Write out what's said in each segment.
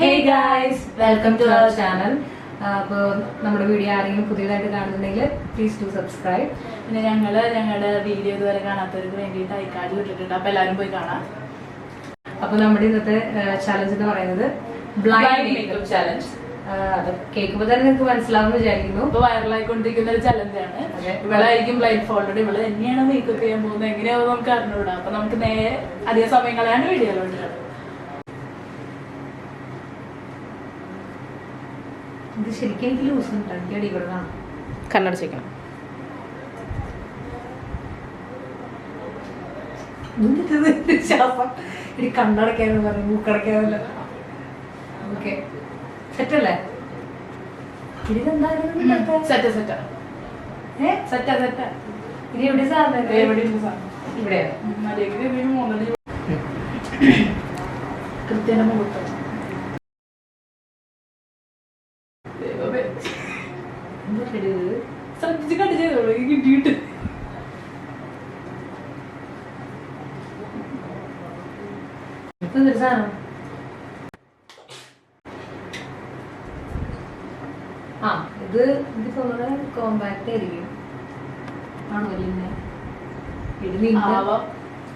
Hey guys, welcome to our channel. അപ്പോൾ നമ്മുടെ video ആരെങ്കിലും പുതിയതായിട്ട് കാണുന്നുണ്ടെങ്കിൽ പ്ലീസ് ഡു സബ്സ്ക്രൈബ്. പിന്നെ ഞങ്ങളുടെ വീഡിയോ ഇതുവരെ കാണാത്തവർക്ക് വേണ്ടിയിട്ട് ഐക്കാർഡിൽ ഇട്ടിട്ടുണ്ട്, അപ്പോൾ എല്ലാവരും പോയി കാണാം. അപ്പോൾ നമ്മുടെ ഇന്നത്തെ ചാലഞ്ച് എന്ന് പറയുന്നത് ബ്ലൈൻഡ് മേക്കപ്പ് ചാലഞ്ച്. അത് കേൾക്കുമ്പോൾ തന്നെ നിങ്ങൾക്ക് മനസ്സിലാവുമെന്ന് വിചാരിക്കുന്നു. ഇപ്പോൾ വൈറലായിക്കൊണ്ടിരിക്കുന്ന ഒരു ചലഞ്ചാണ്. ഇവളായിരിക്കും ബ്ലൈൻഡ് ഫോൾഡ്. ഇവള് തന്നെയാണ് മേക്കപ്പ് ചെയ്യാൻ പോകുന്നത്, എങ്ങനെയാവും നമുക്ക് അറിഞ്ഞുകൂടാ. അപ്പോൾ നമുക്ക് നേരെ അധിക സമയം കളയാണ് വീഡിയോയിലോട്ട്. ഇത് ശരിക്കും എനിക്ക് ലൂസ് ഉണ്ട്, എനിക്ക് അടിപൊളിയാണ്. കണ്ണടച്ചിരിക്കണം. ശ്വാസം ഇനി കണ്ണടയ്ക്കാന്ന് പറഞ്ഞു, മൂക്കടയ്ക്കാന്നല്ല. ഓക്കെ, സെറ്റല്ലേ? ഇതിലെന്തായിരുന്നു സെറ്റാ ഇനി എവിടെ സാധനം? ഇവിടെ കൃത്യന്റെ മുഖത്ത് ശ്രദ്ധിച്ച് കട്ട് ചെയ്തോളൂ കിട്ടിയിട്ട്. സാധനം ഇത് എനിക്ക് തോന്നുന്നത് കോമ്പാക്ട് ആയിരിക്കും. ആണോ?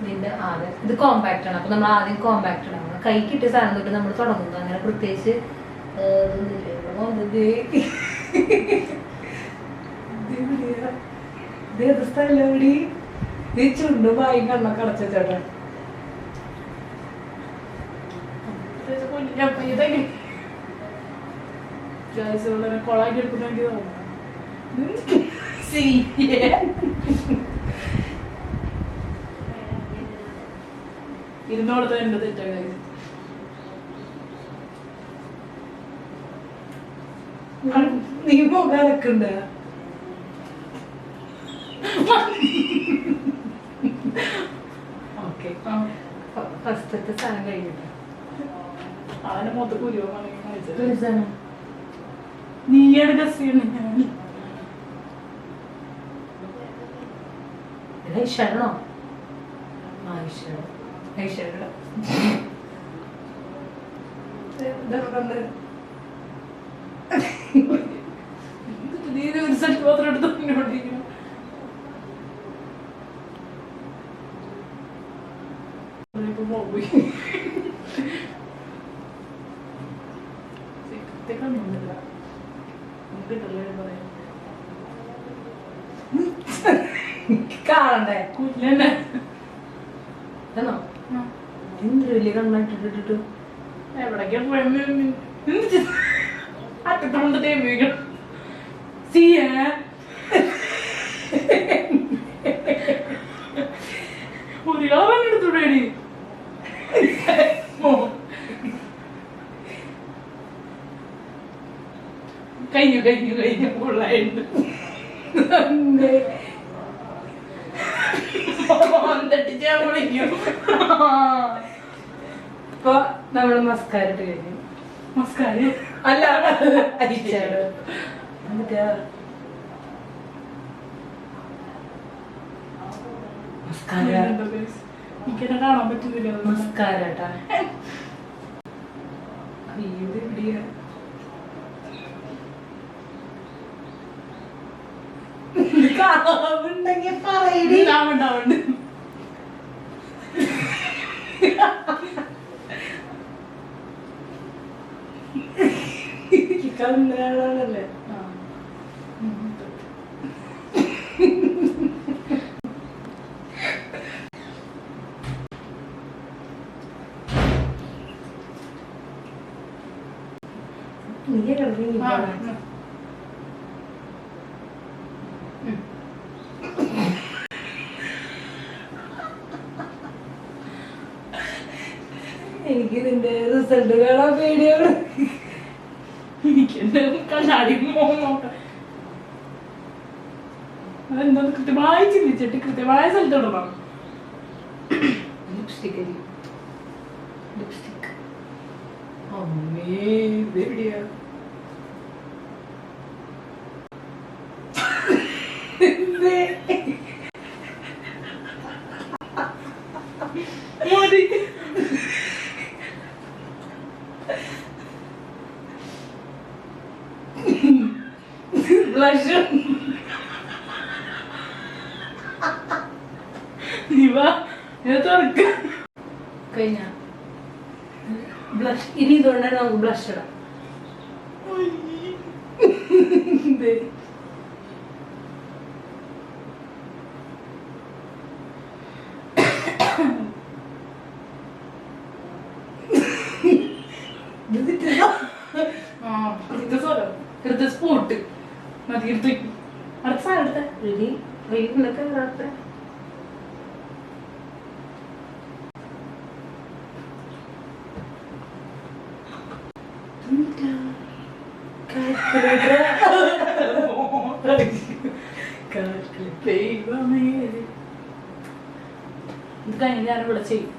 നിന്റെ അതെ, ഇത് കോമ്പാക്ട് ആണ്. അപ്പൊ നമ്മൾ ആദ്യം കോമ്പാക്ട് ആണ് കൈ കിട്ടിയ സാധനം തൊട്ട് നമ്മൾ തുടങ്ങുന്നു. അങ്ങനെ പ്രത്യേകിച്ച് ചുണ്ടും വായും കണ്ണൊക്കെ അടച്ച ചേട്ടാ. കൊളാക്കി എടുക്കുന്നെങ്കിൽ ഇരുന്നോടത്ത് എന്റെ തെറ്റാ. നീ പോകാനൊക്കെണ്ട. ഓക്കെ, ഫസ്റ്റത്തെ സാധനം കഴിഞ്ഞിട്ട് അവന്റെ മൊത്തം കുരുവാണ്. നീയാണ് ഗസ് ചെയ്യണോ? ഐഷാഡോ? നീ ഒരു സെറ്റ് മാത്രം എടുത്ത് മുന്നോട്ടിരിക്കണം. കാണണ്ടേ? കുഞ്ഞന്നെ എന്ത് വലിയ കണ്ണായിട്ടിട്ടു എവിടേക്കാണ് അറ്റത്തുകൊണ്ട് തേമ്പിക്കണം. എടുത്തുടേടി കഴിഞ്ഞു ഫുള്ളായിട്ട്. ഇപ്പൊ നമ്മള് മസ്കാര ഇട്ട് കഴിഞ്ഞു. മസ്കാര അല്ല, അരിച്ചാട് എന്നിട്ട് എനിക്കെന്നെ കാണാൻ പറ്റുന്നില്ല. മസ്കാരട്ടാ. ഉണ്ടെങ്കിൽ പറയടി. ഉണ്ടാവുണ്ട്. കണ്ണാണല്ലേ? നീ കിടന്നു. എനിക്ക് ഇതിന്റെ റിസൾട്ട് കാണാൻ പേടിയാണ്. എനിക്ക് കണ്ണാടി നോക്കാം. അതെന്താ കൃത്യമായി ചിന്തിച്ചിട്ട് കൃത്യമായ സ്ഥലത്ത് ഇടണം. ലിപ്സ്റ്റിക് അമ്മേ ഇതെവിടെയാ? ബ്ലഷ് കഴിഞ്ഞ ബ്ലഷ് ഇനി ഇതുകൊണ്ടാണ് നമുക്ക് ബ്ലഷ് ഇടാം. സ്പോട്ട് മതി അടുത്ത സാധനം എടുത്ത റെഡി വൈകിട്ടൊക്കെ നേരത്തെ ഇത് കഴിഞ്ഞ് ഞാൻ ഇവിടെ ചെയ്യും.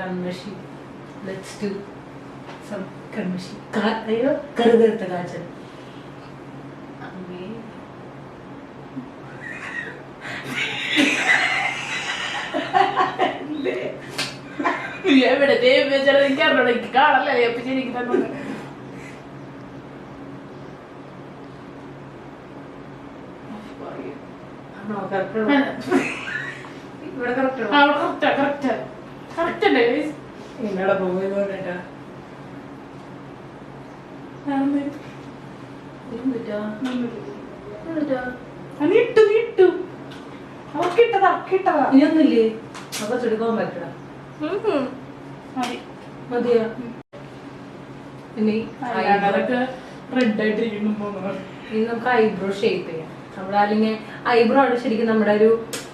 കൺമഷി ലെറ്റ്സ് ഡു സം കൺമഷി. അയ്യോ കറുകറുത്ത കാച്ചൽ. എവിടെ എനിക്ക് അറിഞ്ഞോ എനിക്ക് കാണല്ലേ അപ്പൊ ശരിക്കും തന്നെ ഇവിടെ കറക്റ്റ് കറക്റ്റ് അല്ലേ എന്നോട് പോകുന്നോട്ടാ നീട്ടു അവക്കിട്ടതാ ഇനിയൊന്നുമില്ലേ അപ്പൊ ചെടുക്കാൻ പറ്റണ മതിയോ? ഇനി അതൊക്കെ റെഡ് ആയിട്ടിരിക്കുന്നു. ഇനി നമുക്ക് ഐബ്രോ ഷേപ്പ് ചെയ്യാം. നമ്മുടെ അല്ലെങ്കിൽ ഐബ്രോ ആണ് ശരിക്കും നമ്മുടെ ഒരു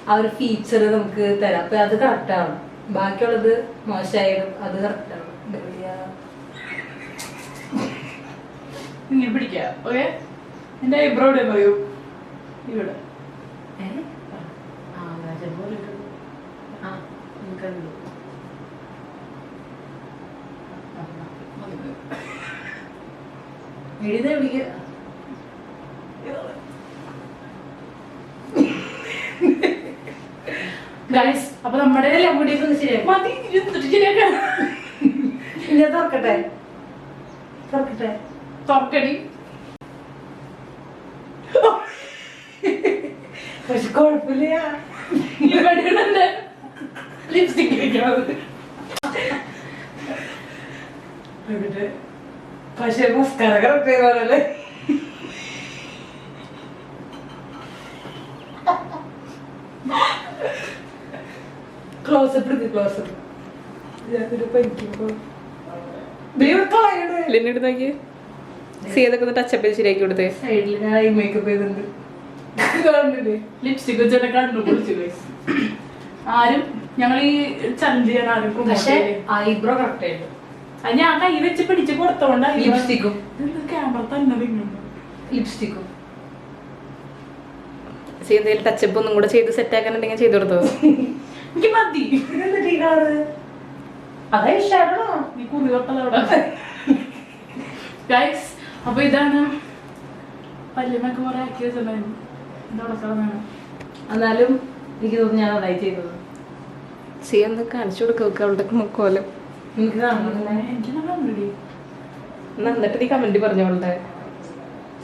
ആ ഒരു ഫീച്ചർ നമുക്ക് തരാം. അപ്പൊ അത് കറക്റ്റ് ആവണം. ബാക്കിയുള്ളത് മോശമായാലും അത് കറക്റ്റ് ആവണം. ഇങ്ങനെ പിടിക്കാം. ഓക്കെ എന്റെ ഐബ്രോ ഇവിടെ പറയൂ. ഇവിടെ എഴുതി വിളിക്കുക. അപ്പൊ നമ്മുടെ മതി ശരിയാക്കാം. ഇനി തുറക്കട്ടെ തുറക്കട്ടെ തുറക്കടി. പക്ഷെ കുഴപ്പമില്ല. ലിപ്സ്റ്റിക് ഇരിക്കുന്നത് പക്ഷെ മസ്കാര കറക്റ്റ് ചെയ്തോളല്ലേ. ക്ലോസപ്പ് എടുക്ക് ക്ലോസപ്പ്. ലിന്നെടുത്ത് നോക്കി സീതൊക്കെ ടച്ചപ്പ് ചെയ്ത് ശരിയാക്കി കൊടുത്തേ. സൈഡിൽ ഞാൻ ഐ മേക്കപ്പ് ചെയ്തിട്ടുണ്ട്. കാണുന്നില്ലേ ലിപ്സ്റ്റിക് വെച്ചിട്ട് കണ്ടു പൊളിച്ചു. ആരും ഞങ്ങൾ ഈ ചലഞ്ച് ചെയ്യാൻ ആരും പക്ഷെ ഐബ്രോ കറക്റ്റ് ആയിട്ട് ഞാൻ കൈ വെച്ച് പിടിച്ച് കൊടുത്തോണ്ട് ലിപ്സ്റ്റിക്കും ക്യാമറ തന്നെ തിന്നുന്നു. ലിപ്സ്റ്റിക്കും എന്തെങ്കിലും ടച്ചപ്പ് ഒന്നും കൂടെ ചെയ്ത് സെറ്റ് ആക്കാനുണ്ടെങ്കിൽ ചെയ്ത് കൊടുത്തോ. എനിക്ക് മതി. അതാ ഇഷ്ടാണോ നീ കുറി തൊട്ടതവിടെ. ഗൈസ് അപ്പൊ ഇതാണ് പല്ലുമൊക്കെ കുറെ ആക്കി വെച്ചിട്ടുണ്ടായിരുന്നു. എന്നാലും എനിക്ക് തോന്നുന്നു ഞാൻ അതായി ചെയ്തത്. ഒന്ന് കാണിച്ചു കൊടുക്കുക അവളുടെ മുക്കോലം. എനിക്ക് കാണുന്നില്ല. എനിക്ക് കണ്ടിടി എന്നിട്ട് നീ കമന്റ് പറഞ്ഞു അവളുടെ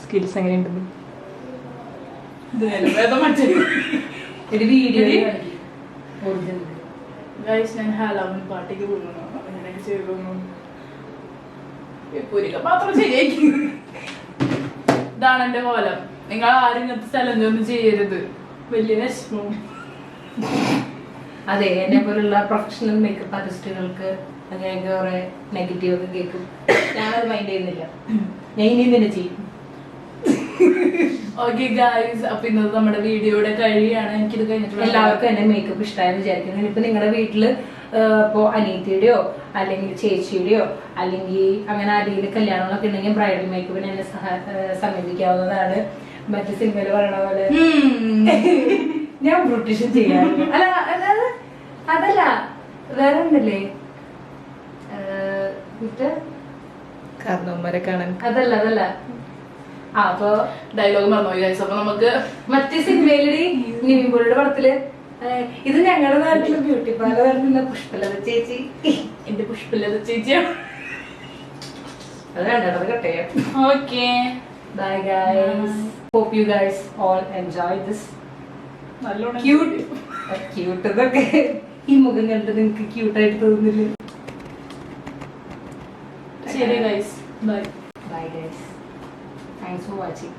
സ്കിൽസ് എങ്ങനെയുണ്ടെന്ന്. ഞാൻ ഹാലോവിൻ പാർട്ടിക്ക് പോകുന്നു. അങ്ങനെയൊക്കെ ചെയ്തു മാത്രം ശരിയാക്കി. ഇതാണ് എന്റെ കോലം. നിങ്ങൾ ആരും ഇങ്ങനത്തെ സ്ഥലം ഒന്നും ചെയ്യരുത്. വലിയ വിഷമവും. അതെ എന്നെ പോലുള്ള പ്രൊഫഷണൽ മേക്കപ്പ് ആർട്ടിസ്റ്റുകൾക്ക് അങ്ങനെയൊക്കെ കുറെ നെഗറ്റീവ് ഒക്കെ കേൾക്കും. ഞാനത് മൈൻഡ് ചെയ്യുന്നില്ല. ഞാൻ ഇനിയും തന്നെ ചെയ്യും. ഓക്കെ ഗായ്സ് അപ്പൊ ഇന്നത്തെ നമ്മുടെ വീഡിയോയുടെ കഴിയാണ്. എനിക്കിത് കഴിഞ്ഞിട്ട് എല്ലാവർക്കും എന്റെ മേക്കപ്പ് ഇഷ്ടമായെന്ന് വിചാരിക്കുന്നു. ഇപ്പൊ നിങ്ങളുടെ വീട്ടില് ഇപ്പോ അനിയത്തിയുടെയോ അല്ലെങ്കിൽ ചേച്ചിയുടെയോ അല്ലെങ്കിൽ അങ്ങനെ ആരെങ്കിലും കല്യാണങ്ങളൊക്കെ ഉണ്ടെങ്കിൽ ബ്രൈഡൽ മേക്കപ്പിന് എന്നെ സമീപിക്കാവുന്നതാണ്. മറ്റു സിനിമയിൽ പറയണ പോലെ ഞാൻ ബ്യൂട്ടീഷ്യൻ ചെയ്യാറുണ്ട്. അല്ല അതല്ല വേറെ ഉണ്ടല്ലേ കാരണവന്മാരെ കാണാൻ. അതല്ല അപ്പൊ ഡയലോഗ് മറന്നു ഗൈസ്. അപ്പൊ നമുക്ക് മറ്റേ സിനിമയിലടി നിവിൻപോളിയുടെ പടത്തില് ഇത് ഞങ്ങളുടെ നാട്ടില് ബ്യൂട്ടി പാർലർ പുഷ്പലത ചേച്ചി. എന്റെ പുഷ്പലത ചേച്ചിയാണ്. അത് വേണ്ടത് കട്ട് ചെയ്യാം. Okay Bye guys. Hope you guys all enjoy this നല്ലോണം cute ഇതൊക്കെ ഈ മുഖം കണ്ടിട്ട് നിങ്ങൾക്ക് ക്യൂട്ടായിട്ട് തോന്നുന്നില്ലേ? ശരി guys bye Bye guys. Thanks for watching.